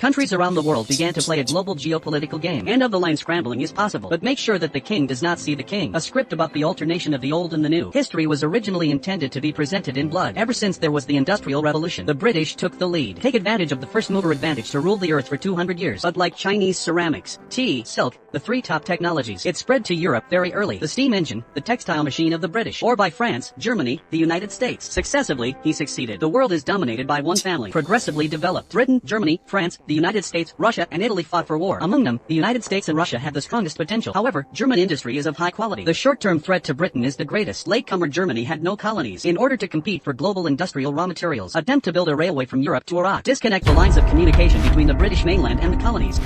Countries around the world began to play a global geopolitical game. End of the line scrambling is possible, but make sure that the king does not see the king. A script about the alternation of the old and the new. History was originally intended to be presented in blood. Ever since there was the Industrial Revolution, the British took the lead. Take advantage of the first mover advantage to rule the earth for 200 years. But like Chinese ceramics, tea, silk, the three top technologies, it spread to Europe very early. The steam engine, the textile machine of the British, or by France, Germany, the United States. Successively, he succeeded. The world is dominated by one family, progressively developed. Britain, Germany, France, the United States, Russia, and Italy fought for war. Among them, the United States and Russia have the strongest potential. However, German industry is of high quality. The short-term threat to Britain is the greatest. Latecomer Germany had no colonies. In order to compete for global industrial raw materials, attempt to build a railway from Europe to Iraq. Disconnect the lines of communication between the British mainland and the colonies.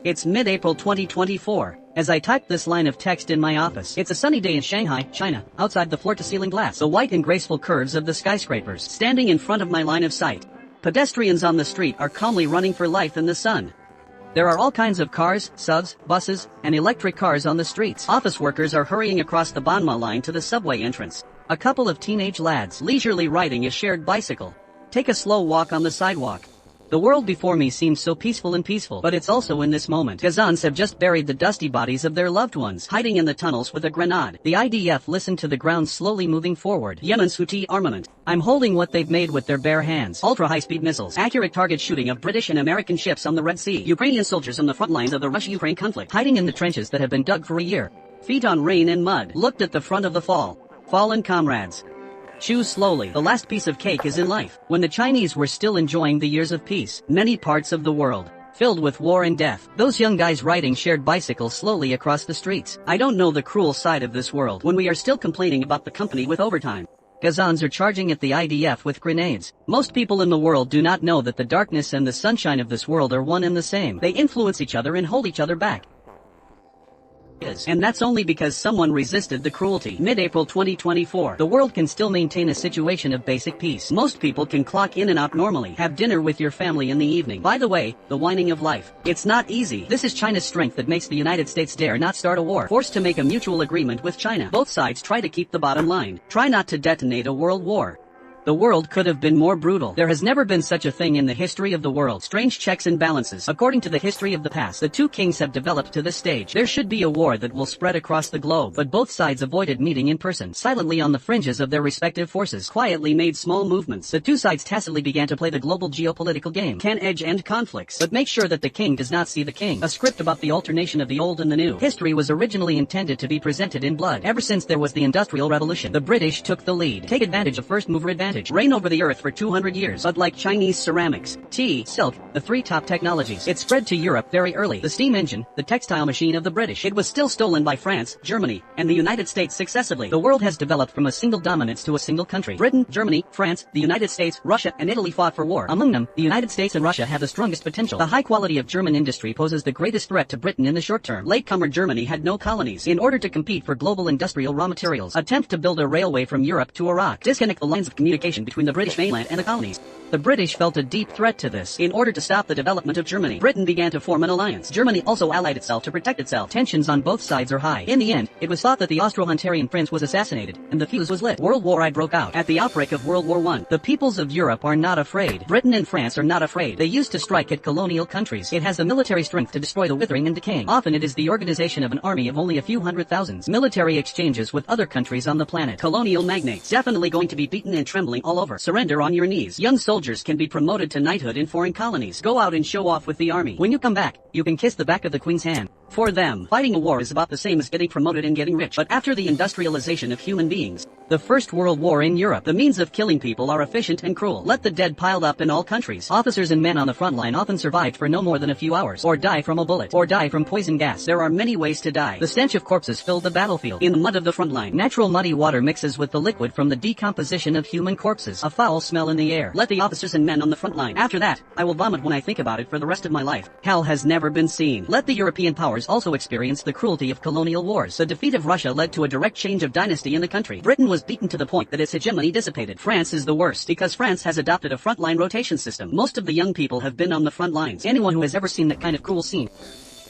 It's mid-April 2024. As I type this line of text in my office, it's a sunny day in Shanghai, China, outside the floor-to-ceiling glass. The white and graceful curves of the skyscrapers standing in front of my line of sight. Pedestrians on the street are calmly running for life in the sun. There are all kinds of cars, subs, buses, and electric cars on the streets. Office workers are hurrying across the Banma line to the subway entrance. A couple of teenage lads leisurely riding a shared bicycle. Take a slow walk on the sidewalk. The world before me seems so peaceful, but it's also in this moment. Gazans have just buried the dusty bodies of their loved ones, hiding in the tunnels with a grenade. The IDF listen to the ground slowly moving forward. Yemen's Houthi armament. I'm holding what they've made with their bare hands. Ultra-high-speed missiles. Accurate target shooting of British and American ships on the Red Sea. Ukrainian soldiers on the front lines of the Russia-Ukraine conflict, hiding in the trenches that have been dug for a year. Feet on rain and mud. Looked at the front of the fall. Fallen comrades. Choose slowly. The last piece of cake is in life. When the Chinese were still enjoying the years of peace, many parts of the world filled with war and death. Those young guys riding shared bicycles slowly across the streets. I don't know the cruel side of this world when we are still complaining about the company with overtime. Gazans are charging at the IDF with grenades. Most people in the world do not know that the darkness and the sunshine of this world are one and the same. They influence each other and hold each other back. And that's only because someone resisted the cruelty. Mid-April 2024. The world can still maintain a situation of basic peace. Most people can clock in and out normally. Have dinner with your family in the evening. By the way, the whining of life. It's not easy. This is China's strength that makes the United States dare not start a war. Forced to make a mutual agreement with China. Both sides try to keep the bottom line. Try not to detonate a world war. The world could have been more brutal. There has never been such a thing in the history of the world. Strange checks and balances. According to the history of the past, the two kings have developed to this stage. There should be a war that will spread across the globe, but both sides avoided meeting in person. Silently on the fringes of their respective forces, quietly made small movements. The two sides tacitly began to play the global geopolitical game. Can edge end conflicts, but make sure that the king does not see the king. A script about the alternation of the old and the new. History was originally intended to be presented in blood. Ever since there was the Industrial Revolution, the British took the lead. Take advantage of first mover advantage. Reign over the earth for 200 years. But like Chinese ceramics, tea, silk, the three top technologies, it spread to Europe very early. The steam engine, the textile machine of the British, it was still stolen by France, Germany, and the United States successively. The world has developed from a single dominance to a single country. Britain, Germany, France, the United States, Russia, and Italy fought for war. Among them, the United States and Russia have the strongest potential. The high quality of German industry poses the greatest threat to Britain in the short term. Latecomer Germany had no colonies. In order to compete for global industrial raw materials, attempt to build a railway from Europe to Iraq. Disconnect the lines of communication between the British mainland and the colonies. The British felt a deep threat to this. In order to stop the development of Germany, Britain began to form an alliance. Germany also allied itself to protect itself. Tensions on both sides are high. In the end, it was thought that the Austro-Hungarian prince was assassinated, and the fuse was lit. World War I broke out. At the outbreak of World War I, the peoples of Europe are not afraid. Britain and France are not afraid. They used to strike at colonial countries. It has the military strength to destroy the withering and decaying. Often it is the organization of an army of only a few hundred thousands. Military exchanges with other countries on the planet. Colonial magnates definitely going to be beaten and trembling all over. Surrender on your knees. Young soldiers can be promoted to knighthood in foreign colonies. Go out and show off with the army. When you come back, you can kiss the back of the Queen's hand. For them, fighting a war is about the same as getting promoted and getting rich. But after the industrialization of human beings, the First World War in Europe, the means of killing people are efficient and cruel. Let the dead piled up in all countries. Officers and men on the front line often survived for no more than a few hours, or die from a bullet, or die from poison gas. There are many ways to die. The stench of corpses filled the battlefield. In the mud of the front line, natural muddy water mixes with the liquid from the decomposition of human corpses. A foul smell in the air. Let the officers and men on the front line. After that, I will vomit when I think about it for the rest of my life. Hell has never been seen. Let the European powers also experience the cruelty of colonial wars. The defeat of Russia led to a direct change of dynasty in the country. Britain was beaten to the point that its hegemony dissipated. France is the worst because France has adopted a frontline rotation system. Most of the young people have been on the front lines. Anyone who has ever seen that kind of cruel scene.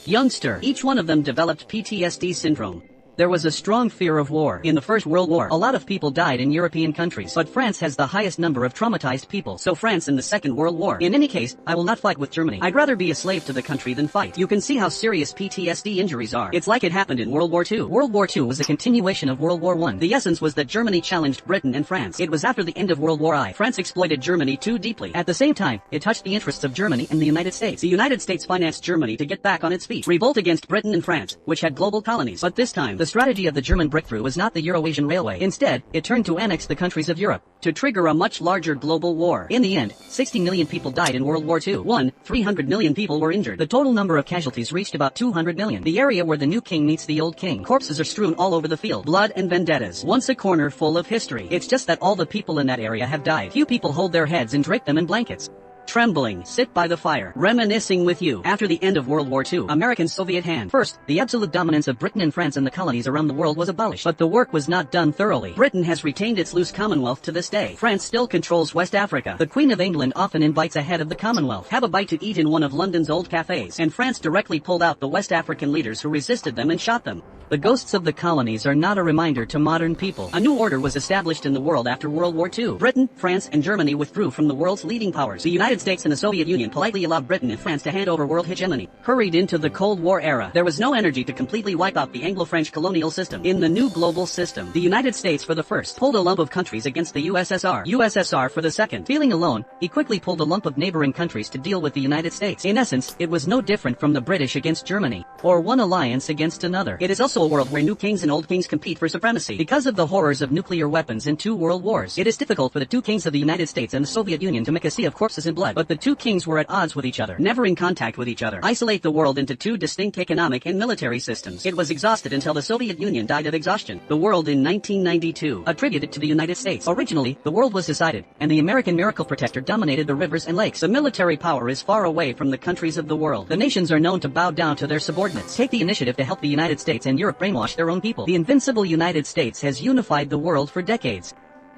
Youngster, each one of them developed PTSD syndrome. There was a strong fear of war. In the First World War, a lot of people died in European countries, but France has the highest number of traumatized people, so France in the Second World War. In any case, I will not fight with Germany. I'd rather be a slave to the country than fight. You can see how serious PTSD injuries are. It's like it happened in World War II. World War II was a continuation of World War I. The essence was that Germany challenged Britain and France. It was after the end of World War I. France exploited Germany too deeply. At the same time, it touched the interests of Germany and the United States. The United States financed Germany to get back on its feet, revolt against Britain and France, which had global colonies. But this time, the strategy of the German breakthrough was not the Euro-Asian Railway. Instead, it turned to annex the countries of Europe, to trigger a much larger global war. In the end, 60 million people died in World War II. 300 million people were injured. The total number of casualties reached about 200 million. The area where the new king meets the old king. Corpses are strewn all over the field. Blood and vendettas. Once a corner full of history. It's just that all the people in that area have died. Few people hold their heads and drape them in blankets. Trembling, sit by the fire, reminiscing with you. After the end of World War II, American-Soviet hand. First, the absolute dominance of Britain and France in the colonies around the world was abolished, but the work was not done thoroughly. Britain has retained its loose Commonwealth to this day. France still controls West Africa. The Queen of England often invites a head of the Commonwealth. Have a bite to eat in one of London's old cafes. And France directly pulled out the West African leaders who resisted them and shot them. The ghosts of the colonies are not a reminder to modern people. A new order was established in the world after World War II. Britain, France, and Germany withdrew from the world's leading powers. The United States and the Soviet Union politely allowed Britain and France to hand over world hegemony. Hurried into the Cold War era. There was no energy to completely wipe out the Anglo-French colonial system. In the new global system, the United States for the first pulled a lump of countries against the USSR for the second. Feeling alone, he quickly pulled a lump of neighboring countries to deal with the United States. In essence, it was no different from the British against Germany, or one alliance against another. It is also a world where new kings and old kings compete for supremacy. Because of the horrors of nuclear weapons in two world wars, it is difficult for the two kings of the United States and the Soviet Union to make a sea of corpses and blood. But the two kings were at odds with each other, never in contact with each other. Isolate the world into two distinct economic and military systems. It was exhausted until the Soviet Union died of exhaustion. The world in 1992, attributed to the United States. Originally, the world was decided, and the American miracle protector dominated the rivers and lakes. The military power is far away from the countries of the world. The nations are known to bow down to their subordinates. Take the initiative to help the United States and Europe brainwash their own people. The invincible United States has unified the world for decades.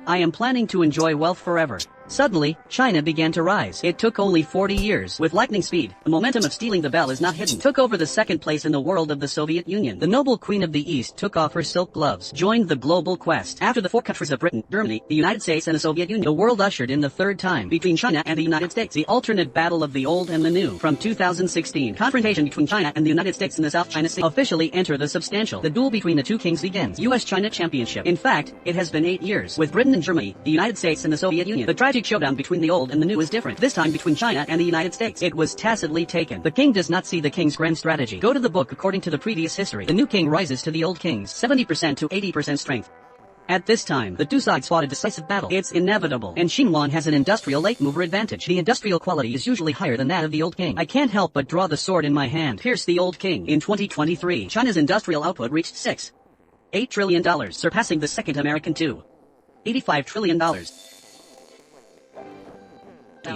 I am planning to enjoy wealth forever. Suddenly, China began to rise. It took only 40 years. With lightning speed, the momentum of stealing the bell is not hidden. Took over the second place in the world of the Soviet Union. The noble queen of the East took off her silk gloves, joined the global quest. After the four countries of Britain, Germany, the United States, and the Soviet Union, the world ushered in the third time between China and the United States. The alternate battle of the old and the new. From 2016, confrontation between China and the United States in the South China Sea officially enter the substantial. The duel between the two kings begins. U.S.-China Championship. In fact, it has been 8 years. With Britain and Germany, the United States and the Soviet Union. The tragic showdown between the old and the new is different. This time between China and the United States. It was tacitly taken. The king does not see the king's grand strategy. Go to the book according to the previous history. The new king rises to the old king's 70% to 80% strength. At this time, the two sides fought a decisive battle. It's inevitable. And Xinhuan has an industrial late mover advantage. The industrial quality is usually higher than that of the old king. I can't help but draw the sword in my hand. Pierce the old king. In 2023, China's industrial output reached $6.8 trillion, surpassing the second American $2.85 trillion.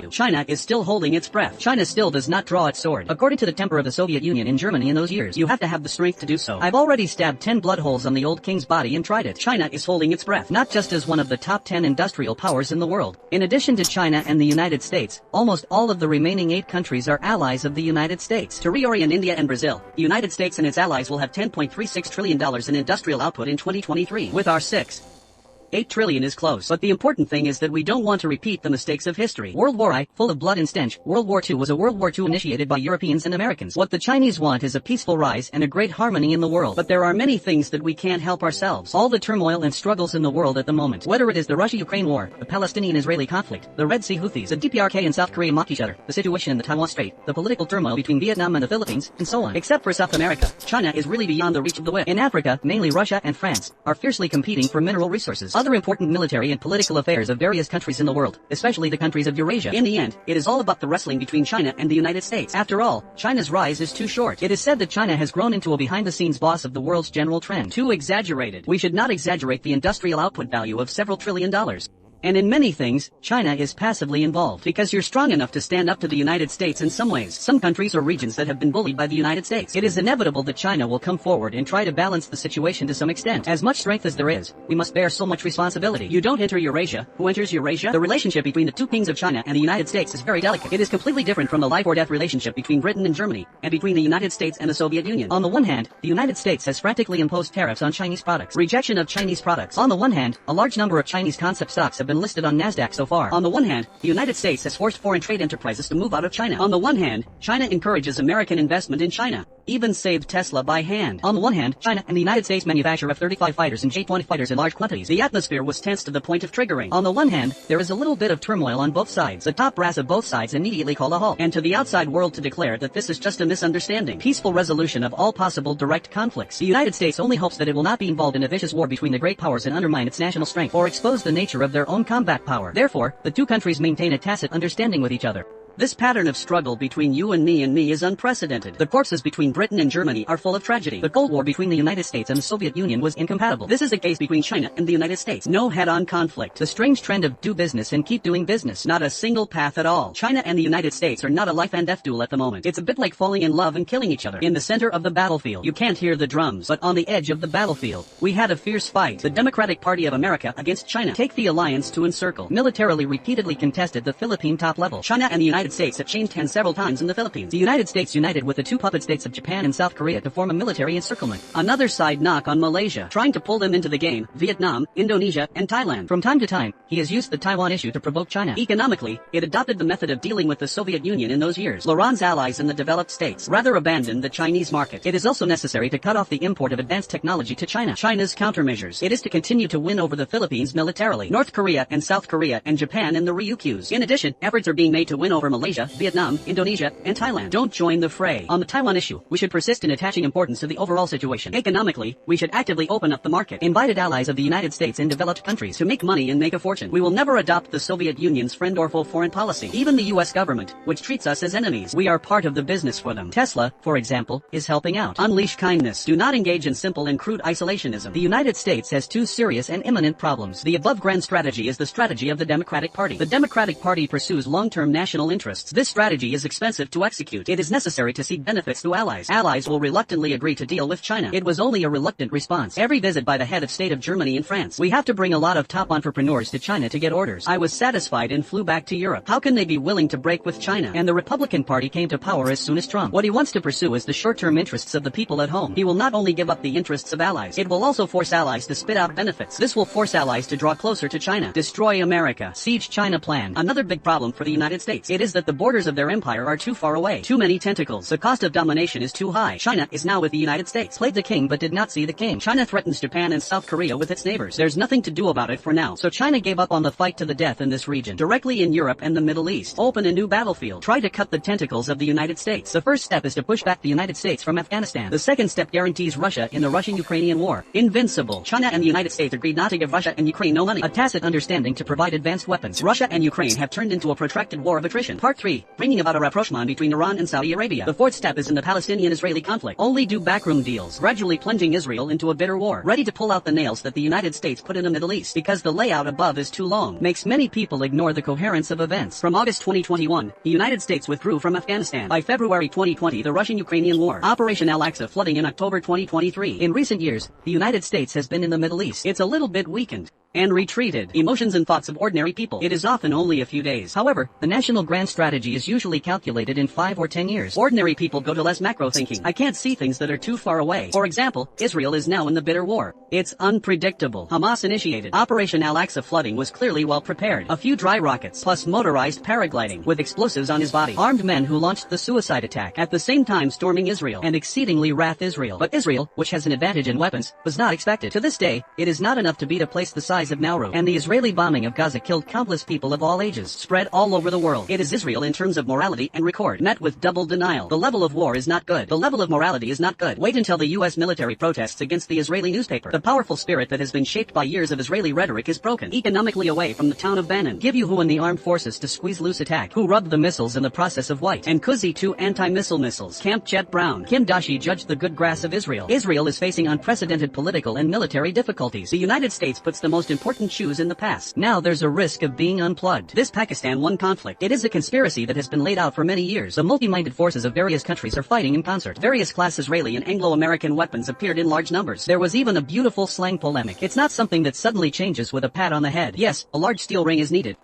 China is still holding its breath. China still does not draw its sword. According to the temper of the Soviet Union in Germany in those years, you have to have the strength to do so. I've already stabbed 10 blood holes on the old king's body and tried it. China is holding its breath, not just as one of the top 10 industrial powers in the world. In addition to China and the United States, almost all of the remaining 8 countries are allies of the United States. To reorient India and Brazil, the United States and its allies will have $10.36 trillion in industrial output in 2023. With our $6.8 trillion is close. But the important thing is that we don't want to repeat the mistakes of history. World War I, full of blood and stench. World War II was a World War II initiated by Europeans and Americans. What the Chinese want is a peaceful rise and a great harmony in the world. But there are many things that we can't help ourselves. All the turmoil and struggles in the world at the moment. Whether it is the Russia-Ukraine war, the Palestinian-Israeli conflict, the Red Sea Houthis, the DPRK and South Korea mock each other, the situation in the Taiwan Strait, the political turmoil between Vietnam and the Philippines, and so on. Except for South America, China is really beyond the reach of the whip. In Africa, mainly Russia and France, are fiercely competing for mineral resources. Other important military and political affairs of various countries in the world, especially the countries of Eurasia. In the end, it is all about the wrestling between China and the United States. After all, China's rise is too short. It is said that China has grown into a behind-the-scenes boss of the world's general trend. Too exaggerated. We should not exaggerate the industrial output value of several $trillion. And in many things, China is passively involved because you're strong enough to stand up to the United States in some ways. Some countries or regions that have been bullied by the United States. It is inevitable that China will come forward and try to balance the situation to some extent. As much strength as there is, we must bear so much responsibility. You don't enter Eurasia. Who enters Eurasia? The relationship between the two kings of China and the United States is very delicate. It is completely different from the life or death relationship between Britain and Germany, and between the United States and the Soviet Union. On the one hand, the United States has frantically imposed tariffs on Chinese products. Rejection of Chinese products. On the one hand, a large number of Chinese concept stocks have been listed on NASDAQ so far. On the one hand, the United States has forced foreign trade enterprises to move out of China. On the one hand, China encourages American investment in China, even saved Tesla by hand. On the one hand, China and the United States manufacture F-35 fighters and J-20 fighters in large quantities. The atmosphere was tense to the point of triggering. On the one hand, there is a little bit of turmoil on both sides. The top brass of both sides immediately call a halt, and to the outside world to declare that this is just a misunderstanding. Peaceful resolution of all possible direct conflicts. The United States only hopes that it will not be involved in a vicious war between the great powers and undermine its national strength or expose the nature of their own combat power. Therefore, the two countries maintain a tacit understanding with each other. This pattern of struggle between you and me is unprecedented. The corpses between Britain and Germany are full of tragedy. The Cold War between the United States and the Soviet Union was incompatible. This is the case between China and the United States. No head-on conflict. The strange trend of do business and keep doing business. Not a single path at all. China and the United States are not a life and death duel at the moment. It's a bit like falling in love and killing each other. In the center of the battlefield, you can't hear the drums, but on the edge of the battlefield, we had a fierce fight. The Democratic Party of America against China. Take the alliance to encircle. Militarily repeatedly contested the Philippine top level. China and the United States have changed hands several times in the Philippines. The United States united with the two puppet states of Japan and South Korea to form a military encirclement. Another side knock on Malaysia, trying to pull them into the game, Vietnam, Indonesia, and Thailand. From time to time, he has used the Taiwan issue to provoke China. Economically, it adopted the method of dealing with the Soviet Union in those years. Laurent's allies in the developed states rather abandoned the Chinese market. It is also necessary to cut off the import of advanced technology to China. China's countermeasures. It is to continue to win over the Philippines militarily, North Korea and South Korea and Japan in the Ryukyus. In addition, efforts are being made to win over Malaysia, Vietnam, Indonesia, and Thailand. Don't join the fray. On the Taiwan issue, we should persist in attaching importance to the overall situation. Economically, we should actively open up the market. Invited allies of the United States in developed countries to make money and make a fortune. We will never adopt the Soviet Union's friend or foe foreign policy. Even the U.S. government, which treats us as enemies, we are part of the business for them. Tesla, for example, is helping out. Unleash kindness. Do not engage in simple and crude isolationism. The United States has two serious and imminent problems. The above grand strategy is the strategy of the Democratic Party. The Democratic Party pursues long-term national interests. This strategy is expensive to execute. It is necessary to seek benefits to allies. Allies will reluctantly agree to deal with China. It was only a reluctant response. Every visit by the head of state of Germany and France. We have to bring a lot of top entrepreneurs to China to get orders. I was satisfied and flew back to Europe. How can they be willing to break with China? And the Republican Party came to power as soon as Trump. What he wants to pursue is the short-term interests of the people at home. He will not only give up the interests of allies, it will also force allies to spit out benefits. This will force allies to draw closer to China. Destroy America. Siege China plan. Another big problem for the United States. It is that the borders of their empire are too far away. Too many tentacles. The cost of domination is too high. China is now with the United States. Played the king but did not see the king. China threatens Japan and South Korea with its neighbors. There's nothing to do about it for now. So China gave up on the fight to the death in this region. Directly in Europe and the Middle East. Open a new battlefield. Try to cut the tentacles of the United States. The first step is to push back the United States from Afghanistan. The second step guarantees Russia in the Russian-Ukrainian war. Invincible. China and the United States agreed not to give Russia and Ukraine no money. A tacit understanding to provide advanced weapons. Russia and Ukraine have turned into a protracted war of attrition. Part 3. Bringing about a rapprochement between Iran and Saudi Arabia. The fourth step is in the Palestinian-Israeli conflict. Only do backroom deals, gradually plunging Israel into a bitter war. Ready to pull out the nails that the United States put in the Middle East because the layout above is too long. Makes many people ignore the coherence of events. From August 2021, the United States withdrew from Afghanistan. By February 2020, the Russian-Ukrainian war. Operation Al-Aqsa flooding in October 2023. In recent years, the United States has been in the Middle East. It's a little bit weakened and retreated. Emotions and thoughts of ordinary people. It is often only a few days. However, the national grand strategy is usually calculated in 5 or 10 years. Ordinary people go to less macro thinking. I can't see things that are too far away. For example, Israel is now in the bitter war. It's unpredictable. Hamas initiated. Operation Al-Aqsa flooding was clearly well prepared. A few dry rockets, plus motorized paragliding, with explosives on his body. Armed men who launched the suicide attack, at the same time storming Israel, and exceedingly wrath Israel. But Israel, which has an advantage in weapons, was not expected. To this day, it is not enough to beat a place the size of Nauru, and the Israeli bombing of Gaza killed countless people of all ages, spread all over the world. It is Israel in terms of morality and record, met with double denial. The level of war is not good. The level of morality is not good. Wait until the U.S. military protests against the Israeli newspaper. The powerful spirit that has been shaped by years of Israeli rhetoric is broken. Economically away from the town of Bannon. Give you who in the armed forces to squeeze loose attack. Who rubbed the missiles in the process of White. And Kuzi 2 anti-missile missiles. Camp Jet Brown. Kim Dashi judged the good grass of Israel. Israel is facing unprecedented political and military difficulties. The United States puts the most important shoes in the past. Now there's a risk of being unplugged. This Pakistan one conflict. It is a conspiracy that has been laid out for many years. The multi-minded forces of various countries are fighting in concert. Various class Israeli and Anglo-American weapons appeared in large numbers. There was even a beautiful slang polemic. It's not something that suddenly changes with a pat on the head. Yes, a large steel ring is needed.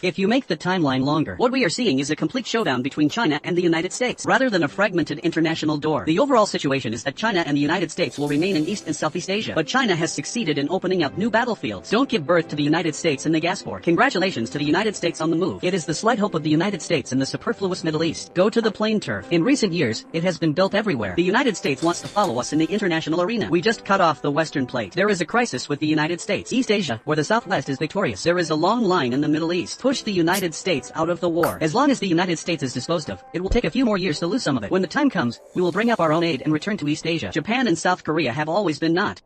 If you make the timeline longer, what we are seeing is a complete showdown between China and the United States, rather than a fragmented international door. The overall situation is that China and the United States will remain in East and Southeast Asia, but China has succeeded in opening up new battlefields. Don't give birth to the United States in the gas war. Congratulations to the United States on the move. It is the slight hope of the United States in the superfluous Middle East. Go to the plain turf. In recent years, it has been built everywhere. The United States wants to follow us in the international arena. We just cut off the Western plate. There is a crisis with the United States. East Asia, where the Southwest is victorious. There is a long line in the Middle East. Push the United States out of the war. As long as the United States is disposed of, it will take a few more years to lose some of it. When the time comes, we will bring up our own aid and return to East Asia. Japan and South Korea have always been not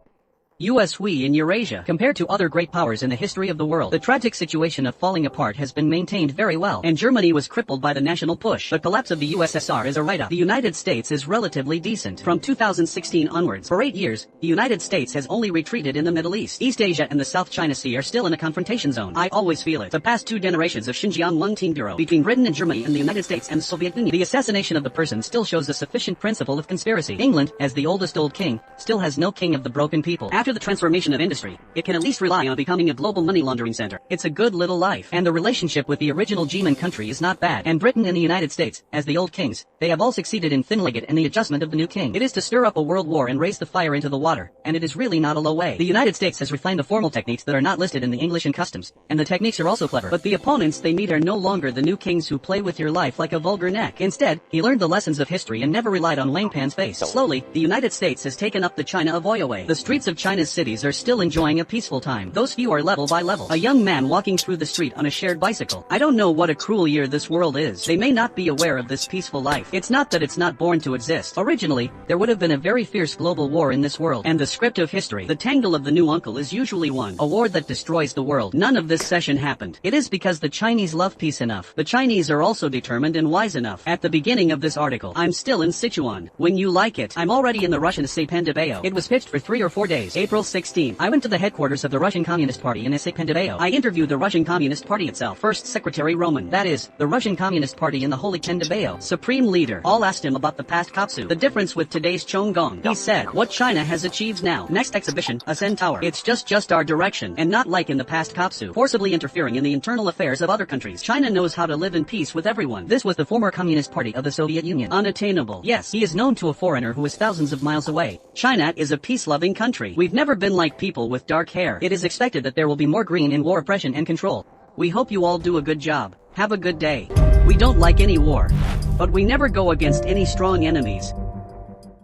US we in Eurasia. Compared to other great powers in the history of the world, the tragic situation of falling apart has been maintained very well, and Germany was crippled by the national push. The collapse of the USSR is a write-up. The United States is relatively decent. From 2016 onwards, for 8 years, the United States has only retreated in the Middle East. East Asia and the South China Sea are still in a confrontation zone. I always feel it. The past 2 generations of Xinjiang Lungting Bureau between Britain and Germany and the United States and the Soviet Union. The assassination of the person still shows a sufficient principle of conspiracy. England, as the oldest old king, still has no king of the broken people. After the transformation of industry, it can at least rely on becoming a global money laundering center. It's a good little life, and the relationship with the original G-man country is not bad. And Britain and the United States, as the old kings, they have all succeeded in thin-legged and the adjustment of the new king. It is to stir up a world war and raise the fire into the water, and it is really not a low way. The United States has refined the formal techniques that are not listed in the English and customs, and the techniques are also clever. But the opponents they meet are no longer the new kings who play with your life like a vulgar neck. Instead, he learned the lessons of history and never relied on Wangpan's face. Slowly, the United States has taken up the China of Oyo. The streets of China's cities are still enjoying a peaceful time. Those few are level by level. A young man walking through the street on a shared bicycle. I don't know what a cruel year this world is. They may not be aware of this peaceful life. It's not that it's not born to exist. Originally, there would have been a very fierce global war in this world. And the script of history, the tangle of the new uncle is usually won. A war that destroys the world. None of this session happened. It is because the Chinese love peace enough. The Chinese are also determined and wise enough. At the beginning of this article, I'm still in Sichuan. When you like it, I'm already in the Russian Sependabeo. It was pitched for 3 or 4 days. April 16. I went to the headquarters of the Russian Communist Party in Sependabeo. I interviewed the Russian Communist Party itself. First Secretary Roman, that is, the Russian Communist Party in the Holy Pendabeo. Supreme Leader. All asked him about the past Kapsu. The difference with today's Chonggong. He said, what China has achieved now. Next exhibition, Ascend Tower. It's just our direction, and not like in the past Kapsu, forcibly interfering in the internal affairs of other countries. China knows how to live in peace with everyone. This was the former Communist Party of the Soviet Union. Unattainable. Yes, he is known to a foreigner who is thousands of miles away. China is a peace-loving country. We've never been like people with dark hair. It is expected that there will be more green in war oppression and control. We hope you all do a good job. Have a good day. We don't like any war, but we never go against any strong enemies.